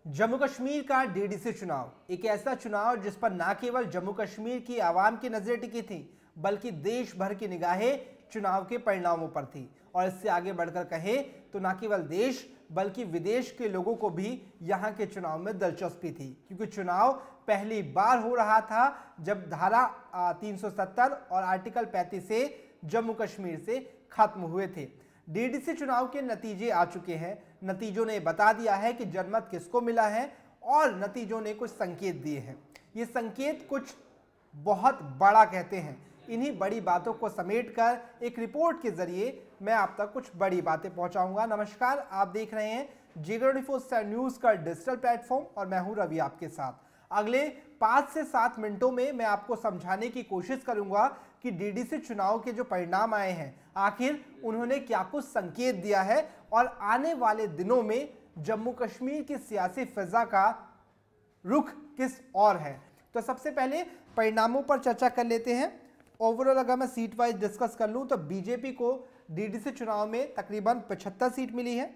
जम्मू कश्मीर का डीडीसी चुनाव एक ऐसा चुनाव जिस पर न केवल जम्मू कश्मीर की आवाम की नजरें टिकी थी बल्कि देश भर की निगाहें चुनाव के परिणामों पर थी। और इससे आगे बढ़कर कहें तो न केवल देश बल्कि विदेश के लोगों को भी यहां के चुनाव में दिलचस्पी थी, क्योंकि चुनाव पहली बार हो रहा था जब धारा 370 और आर्टिकल 35 से जम्मू कश्मीर से खत्म हुए थे। डीडीसी चुनाव के नतीजे आ चुके हैं। नतीजों ने बता दिया है कि जनमत किसको मिला है और नतीजों ने कुछ संकेत दिए हैं। ये संकेत कुछ बहुत बड़ा कहते हैं। इन्हीं बड़ी बातों को समेटकर एक रिपोर्ट के जरिए मैं आप तक कुछ बड़ी बातें पहुंचाऊंगा। नमस्कार, आप देख रहे हैं G24 न्यूज का डिजिटल प्लेटफॉर्म और मैं हूं रवि आपके साथ। अगले 5 से 7 मिनटों में मैं आपको समझाने की कोशिश करूंगा कि डीडीसी चुनाव के जो परिणाम आए हैं आखिर उन्होंने क्या कुछ संकेत दिया है और आने वाले दिनों में जम्मू कश्मीर की सियासी फिजा का रुख किस ओर है। तो सबसे पहले परिणामों पर चर्चा कर लेते हैं। ओवरऑल अगर मैं सीट वाइज डिस्कस कर लूं तो बीजेपी को डीडीसी चुनाव में तकरीबन 75 सीट मिली है।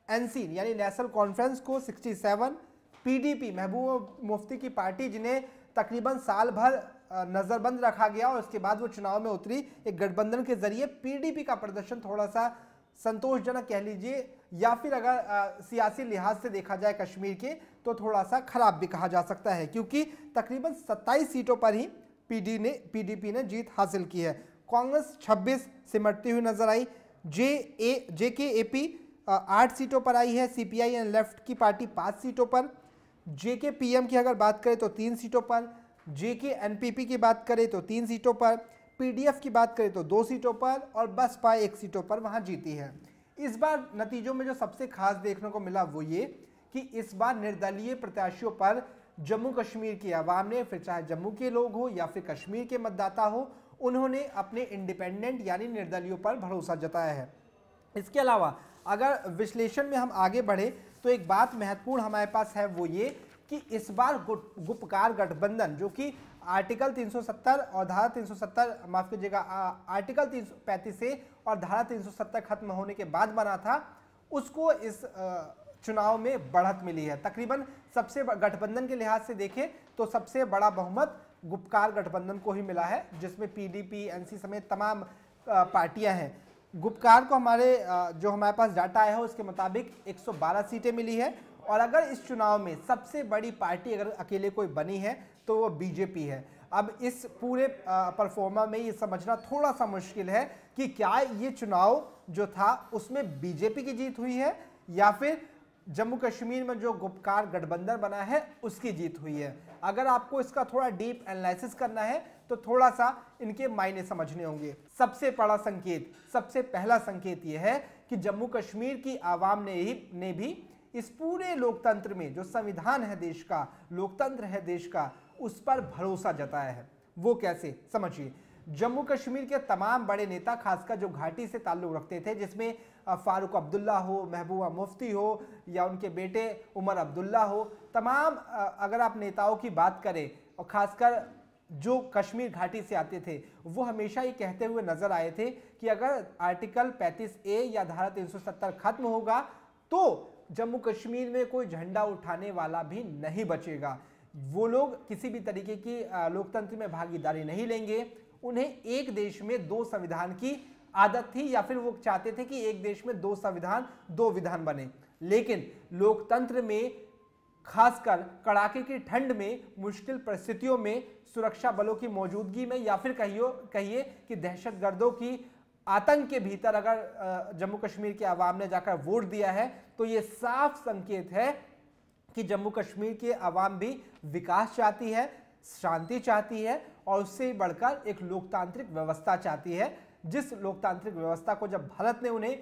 एनसी यानी नेशनल कॉन्फ्रेंस को 67, पीडीपी महबूबा मुफ्ती की पार्टी जिन्हें तकरीबन साल भर नजरबंद रखा गया और उसके बाद वो चुनाव में उतरी एक गठबंधन के जरिए, पीडीपी का प्रदर्शन थोड़ा सा संतोषजनक कह लीजिए या फिर अगर सियासी लिहाज से देखा जाए कश्मीर के तो थोड़ा सा खराब भी कहा जा सकता है, क्योंकि तकरीबन 27 सीटों पर ही पीडीपी ने जीत हासिल की है। कांग्रेस 26 सिमटती हुई नजर आई। जेकेएपी 8 सीटों पर आई है। सीपीआई एंड लेफ्ट की पार्टी 5 सीटों पर। जेकेपीएम की अगर बात करें तो 3 सीटों पर। जेकेएनपीपी की बात करें तो 3 सीटों पर। पीडीएफ की बात करें तो 2 सीटों पर और बसपा 1 सीटों पर वहां जीती है। इस बार नतीजों में जो सबसे खास देखने को मिला वो ये कि इस बार निर्दलीय प्रत्याशियों पर जम्मू कश्मीर की आवाम ने, फिर चाहे जम्मू के लोग हो या फिर कश्मीर के मतदाता हो, उन्होंने अपने इंडिपेंडेंट यानी निर्दलीयों पर भरोसा जताया है। इसके अलावा अगर विश्लेषण में हम आगे बढ़े तो एक बात महत्वपूर्ण हमारे पास है वो ये कि इस बार गुपकार गठबंधन जो कि आर्टिकल 370 और धारा 370 माफ कीजिएगा आर्टिकल 335 से और धारा 370 खत्म होने के बाद बना था, उसको इस चुनाव में बढ़त मिली है। तकरीबन सबसे गठबंधन के लिहाज से देखें तो सबसे बड़ा बहुमत गुपकार गठबंधन को ही मिला है, जिसमें पीडीपी, एनसी समेत तमाम पार्टियां हैं। गुपकार को जो हमारे पास डाटा आया है उसके मुताबिक 112 सीटें मिली है। और अगर इस चुनाव में सबसे बड़ी पार्टी अगर अकेले कोई बनी है तो वो बीजेपी है। अब इस पूरे परफॉर्मा में ये समझना थोड़ा सा मुश्किल है कि क्या ये चुनाव जो था उसमें बीजेपी की जीत हुई है या फिर जम्मू कश्मीर में जो गुपकार गठबंधन बना है उसकी जीत हुई है। अगर आपको इसका थोड़ा डीप एनालिसिस करना है तो थोड़ा सा इनके मायने समझने होंगे। सबसे बड़ा संकेत, सबसे पहला संकेत यह है कि जम्मू कश्मीर की आवाम ने भी इस पूरे लोकतंत्र में जो संविधान है देश का, लोकतंत्र है देश का, उस पर भरोसा जताया है। वो कैसे, समझिए। जम्मू कश्मीर के तमाम बड़े नेता, खासकर जो घाटी से ताल्लुक रखते थे, जिसमें फारूक अब्दुल्ला हो, महबूबा मुफ्ती हो या उनके बेटे उमर अब्दुल्ला हो, तमाम अगर आप नेताओं की बात करें और खासकर जो कश्मीर घाटी से आते थे, वो हमेशा ये कहते हुए नजर आए थे कि अगर आर्टिकल 35A या धारा 370 खत्म होगा तो जम्मू कश्मीर में कोई झंडा उठाने वाला भी नहीं बचेगा। वो लोग किसी भी तरीके की लोकतंत्र में भागीदारी नहीं लेंगे। उन्हें एक देश में 2 संविधान की आदत थी या फिर वो चाहते थे कि एक देश में 2 संविधान 2 विधान बने। लेकिन लोकतंत्र में खासकर कड़ाके की ठंड में, मुश्किल परिस्थितियों में, सुरक्षा बलों की मौजूदगी में या फिर कहिए कि दहशतगर्दों की आतंक के भीतर अगर जम्मू कश्मीर की आवाम ने जाकर वोट दिया है तो ये साफ संकेत है कि जम्मू कश्मीर की आवाम भी विकास चाहती है, शांति चाहती है और उससे बढ़कर एक लोकतांत्रिक व्यवस्था चाहती है। जिस लोकतांत्रिक व्यवस्था को जब भारत ने उन्हें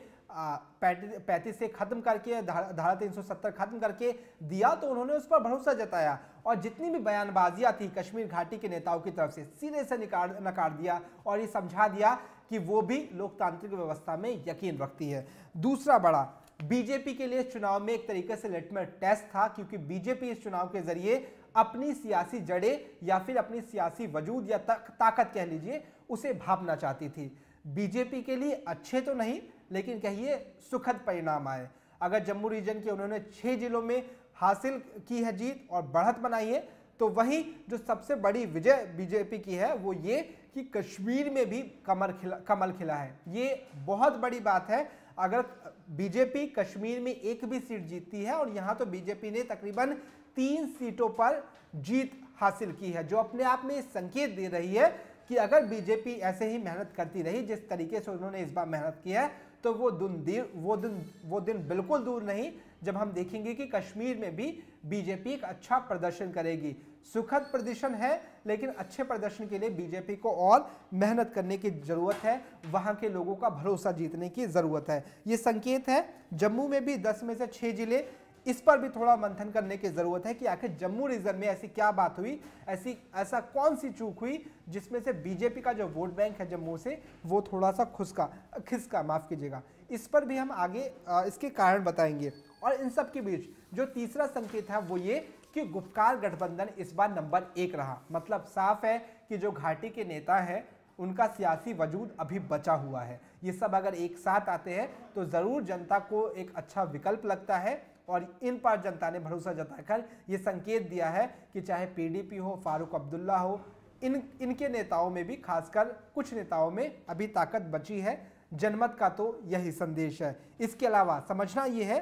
35 से खत्म करके, धारा 370 खत्म करके दिया तो उन्होंने उस पर भरोसा जताया और जितनी भी बयानबाजियां थी कश्मीर घाटी के नेताओं की तरफ से सिरे से नकार दिया और ये समझा दिया कि वो भी लोकतांत्रिक व्यवस्था में यकीन रखती है। दूसरा बड़ा, बीजेपी के लिए चुनाव में एक तरीके से लिटमस टेस्ट था, क्योंकि बीजेपी इस चुनाव के जरिए अपनी सियासी जड़ें या फिर अपनी सियासी वजूद या ताकत कह लीजिए उसे भापना चाहती थी। बीजेपी के लिए अच्छे तो नहीं लेकिन कहिए सुखद परिणाम आए। अगर जम्मू रीजन के उन्होंने 6 जिलों में हासिल की है जीत और बढ़त बनाई है, तो वही जो सबसे बड़ी विजय बीजेपी की है वो ये कि कश्मीर में भी कमल खिला है। ये बहुत बड़ी बात है। अगर बीजेपी कश्मीर में एक भी सीट जीतती है, और यहां तो बीजेपी ने तकरीबन 3 सीटों पर जीत हासिल की है, जो अपने आप में संकेत दे रही है कि अगर बीजेपी ऐसे ही मेहनत करती रही जिस तरीके से उन्होंने इस बार मेहनत की है, तो वो दिन बिल्कुल दूर नहीं जब हम देखेंगे कि कश्मीर में भी बीजेपी एक अच्छा प्रदर्शन करेगी। सुखद प्रदर्शन है, लेकिन अच्छे प्रदर्शन के लिए बीजेपी को और मेहनत करने की जरूरत है, वहां के लोगों का भरोसा जीतने की जरूरत है। ये संकेत है। जम्मू में भी 10 में से 6 जिले, इस पर भी थोड़ा मंथन करने की जरूरत है कि आखिर जम्मू रीजन में ऐसी क्या बात हुई, ऐसा कौन सी चूक हुई जिसमें से बीजेपी का जो वोट बैंक है जम्मू से वो थोड़ा सा खिसका, माफ कीजिएगा। इस पर भी हम आगे इसके कारण बताएंगे। और इन सब के बीच जो तीसरा संकेत है वो ये कि गुपकार गठबंधन इस बार नंबर 1 रहा। मतलब साफ है कि जो घाटी के नेता हैं उनका सियासी वजूद अभी बचा हुआ है। ये सब अगर एक साथ आते हैं तो जरूर जनता को एक अच्छा विकल्प लगता है, और इन पर जनता ने भरोसा जताकर ये संकेत दिया है कि चाहे पीडीपी हो, फारूक अब्दुल्ला हो, इनके नेताओं में भी, खासकर कुछ नेताओं में अभी ताकत बची है। जनमत का तो यही संदेश है। इसके अलावा समझना यह है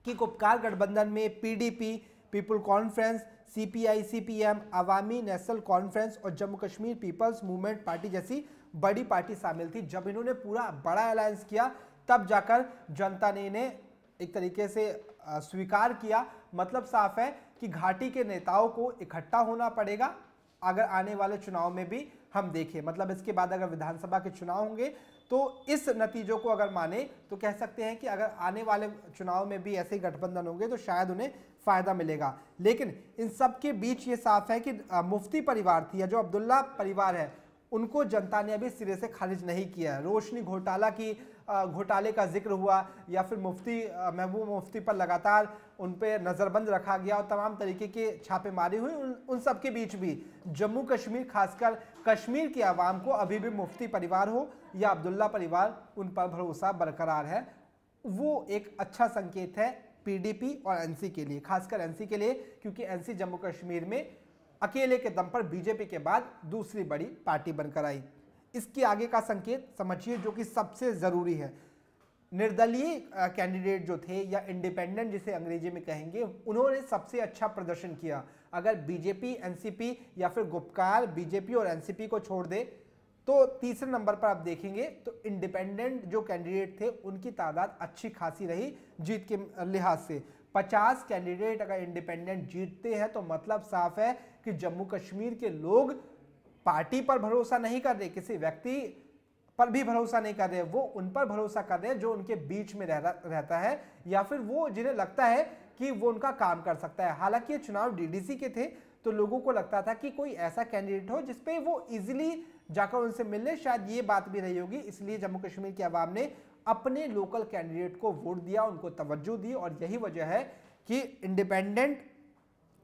कि गुपकार गठबंधन में PDP, People Conference, CPI, CPM, Awami National Conference और Jammu Kashmir People's Movement party जैसी बड़ी पार्टी शामिल थी। जब इन्होंने पूरा बड़ा अलायंस किया तब जाकर जनता ने इन्हें एक तरीके से स्वीकार किया। मतलब साफ है कि घाटी के नेताओं को इकट्ठा होना पड़ेगा अगर आने वाले चुनाव में भी हम देखें। मतलब इसके बाद अगर विधानसभा के चुनाव होंगे तो इस नतीजों को अगर माने तो कह सकते हैं कि अगर आने वाले चुनाव में भी ऐसे ही गठबंधन होंगे तो शायद उन्हें फायदा मिलेगा। लेकिन इन सब के बीच ये साफ है कि मुफ्ती परिवार थी या जो अब्दुल्ला परिवार है उनको जनता ने अभी सिरे से खारिज नहीं किया है। रोशनी घोटाले का जिक्र हुआ या फिर महबूब मुफ्ती पर लगातार उन पर नज़रबंद रखा गया और तमाम तरीके के छापेमारी हुई। उन सब के बीच भी जम्मू कश्मीर, खासकर कश्मीर की आवाम को अभी भी मुफ्ती परिवार हो या अब्दुल्ला परिवार, उन पर भरोसा बरकरार है। वो एक अच्छा संकेत है पीडीपी और एनसी के लिए, खासकर एनसी के लिए, क्योंकि एनसी जम्मू कश्मीर में अकेले के दम पर बीजेपी के बाद दूसरी बड़ी पार्टी बनकर आई। इसके आगे का संकेत समझिए जो कि सबसे जरूरी है। निर्दलीय कैंडिडेट जो थे या इंडिपेंडेंट जिसे अंग्रेजी में कहेंगे, उन्होंने सबसे अच्छा प्रदर्शन किया। अगर बीजेपी, एनसीपी या फिर गुपकार बीजेपी और एनसीपी को छोड़ दे तो तीसरे नंबर पर आप देखेंगे तो इंडिपेंडेंट जो कैंडिडेट थे उनकी तादाद अच्छी खासी रही जीत के लिहाज से। 50 कैंडिडेट अगर इंडिपेंडेंट जीतते हैं तो मतलब साफ है कि जम्मू कश्मीर के लोग पार्टी पर भरोसा नहीं कर रहे, किसी व्यक्ति पर भी भरोसा नहीं कर रहे, वो उन पर भरोसा कर रहे हैं जो उनके बीच में रहता है या फिर वो जिन्हें लगता है कि वो उनका काम कर सकता है। हालांकि ये चुनाव डीडीसी के थे तो लोगों को लगता था कि कोई ऐसा कैंडिडेट हो जिसपे वो इजीली जाकर उनसे मिलने, शायद ये बात भी रही होगी। इसलिए जम्मू कश्मीर की आवाम ने अपने लोकल कैंडिडेट को वोट दिया, उनको तवज्जो दी, और यही वजह है कि इंडिपेंडेंट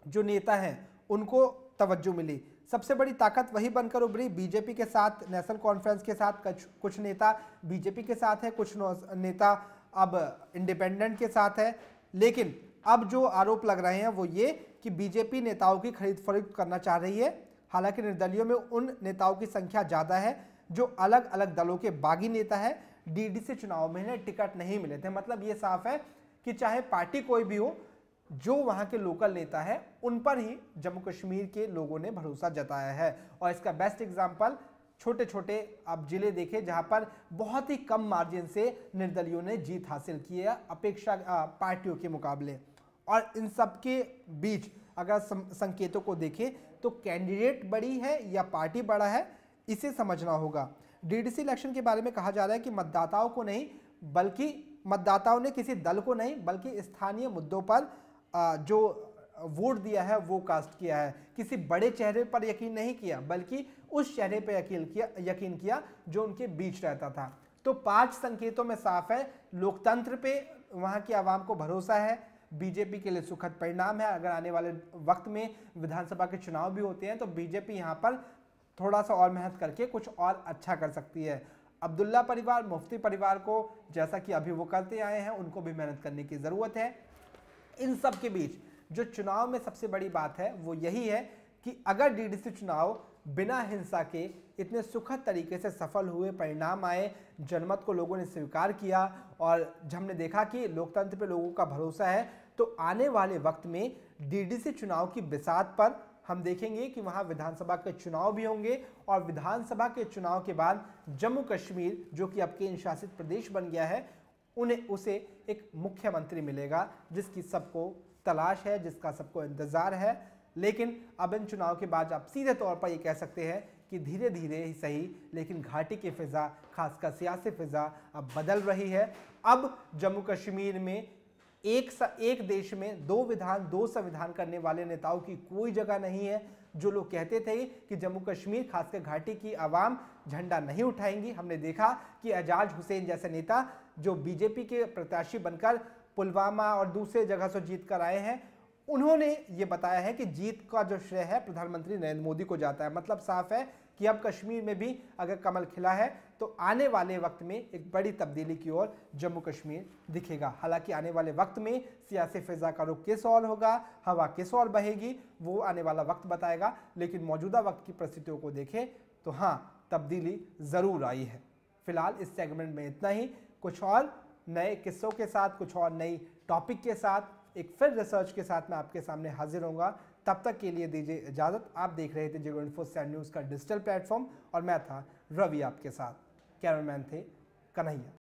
जो नेता हैं उनको तवज्जो मिली। सबसे बड़ी ताकत वही बनकर उभरी। बीजेपी के साथ, नेशनल कॉन्फ्रेंस के साथ कुछ नेता बीजेपी के साथ है, कुछ नेता अब इंडिपेंडेंट के साथ है। लेकिन अब जो आरोप लग रहे हैं वो ये कि बीजेपी नेताओं की खरीद फरोख्त करना चाह रही है। हालांकि निर्दलीयों में उन नेताओं की संख्या ज़्यादा है जो अलग अलग दलों के बागी नेता है। डीडीसी चुनाव में इन्हें टिकट नहीं मिले थे। मतलब ये साफ है कि चाहे पार्टी कोई भी हो, जो वहां के लोकल नेता है उन पर ही जम्मू कश्मीर के लोगों ने भरोसा जताया है। और इसका बेस्ट एग्जांपल छोटे छोटे आप जिले देखें जहां पर बहुत ही कम मार्जिन से निर्दलियों ने जीत हासिल की है अपेक्षा पार्टियों के मुकाबले। और इन सब के बीच अगर संकेतों को देखें तो कैंडिडेट बड़ी है या पार्टी बड़ा है, इसे समझना होगा। डीडीसी इलेक्शन के बारे में कहा जा रहा है कि मतदाताओं को नहीं, बल्कि मतदाताओं ने किसी दल को नहीं बल्कि स्थानीय मुद्दों पर जो वोट दिया है वो कास्ट किया है। किसी बड़े चेहरे पर यकीन नहीं किया बल्कि उस चेहरे पर यकीन किया जो उनके बीच रहता था। तो 5 संकेतों में साफ है लोकतंत्र पे वहां की आवाम को भरोसा है। बीजेपी के लिए सुखद परिणाम है। अगर आने वाले वक्त में विधानसभा के चुनाव भी होते हैं तो बीजेपी यहां पर थोड़ा सा और मेहनत करके कुछ और अच्छा कर सकती है। अब्दुल्ला परिवार, मुफ्ती परिवार को जैसा कि अभी वो करते आए हैं, उनको भी मेहनत करने की जरूरत है। इन सब के बीच जो चुनाव में सबसे बड़ी बात है वो यही है कि अगर डीडीसी चुनाव बिना हिंसा के इतने सुखद तरीके से सफल हुए, परिणाम आए, जनमत को लोगों ने स्वीकार किया और हमने देखा कि लोकतंत्र पे लोगों का भरोसा है, तो आने वाले वक्त में डीडीसी चुनाव की बिसात पर हम देखेंगे कि वहां विधानसभा के चुनाव भी होंगे और विधानसभा के चुनाव के बाद जम्मू कश्मीर जो कि अब केंद्र शासित प्रदेश बन गया है, उसे एक मुख्यमंत्री मिलेगा जिसकी सबको तलाश है, जिसका सबको इंतजार है। लेकिन अब इन चुनाव के बाद आप सीधे तौर पर ये कह सकते हैं कि धीरे धीरे ही सही, लेकिन घाटी की फिजा, खासकर सियासी फिजा अब बदल रही है। अब जम्मू कश्मीर में एक देश में दो संविधान करने वाले नेताओं की कोई जगह नहीं है। जो लोग कहते थे कि जम्मू कश्मीर खासकर घाटी की आवाम झंडा नहीं उठाएंगी, हमने देखा कि एजाज हुसैन जैसे नेता जो बीजेपी के प्रत्याशी बनकर पुलवामा और दूसरे जगह से जीत कर आए हैं, उन्होंने ये बताया है कि जीत का जो श्रेय है प्रधानमंत्री नरेंद्र मोदी को जाता है। मतलब साफ है कि अब कश्मीर में भी अगर कमल खिला है तो आने वाले वक्त में एक बड़ी तब्दीली की ओर जम्मू कश्मीर दिखेगा। हालांकि आने वाले वक्त में सियासी फिजा का रुख किस ओर होगा, हवा किस ओर बहेगी, वो आने वाला वक्त बताएगा। लेकिन मौजूदा वक्त की परिस्थितियों को देखें तो हाँ, तब्दीली ज़रूर आई है। फिलहाल इस सेगमेंट में इतना ही। कुछ और नए किस्सों के साथ, कुछ और नई टॉपिक के साथ, एक फिर रिसर्च के साथ मैं आपके सामने हाजिर होऊंगा। तब तक के लिए दीजिए इजाजत। आप देख रहे थे जियो इन्फो 7 न्यूज़ का डिजिटल प्लेटफॉर्म और मैं था रवि आपके साथ। कैमरामैन थे कन्हैया।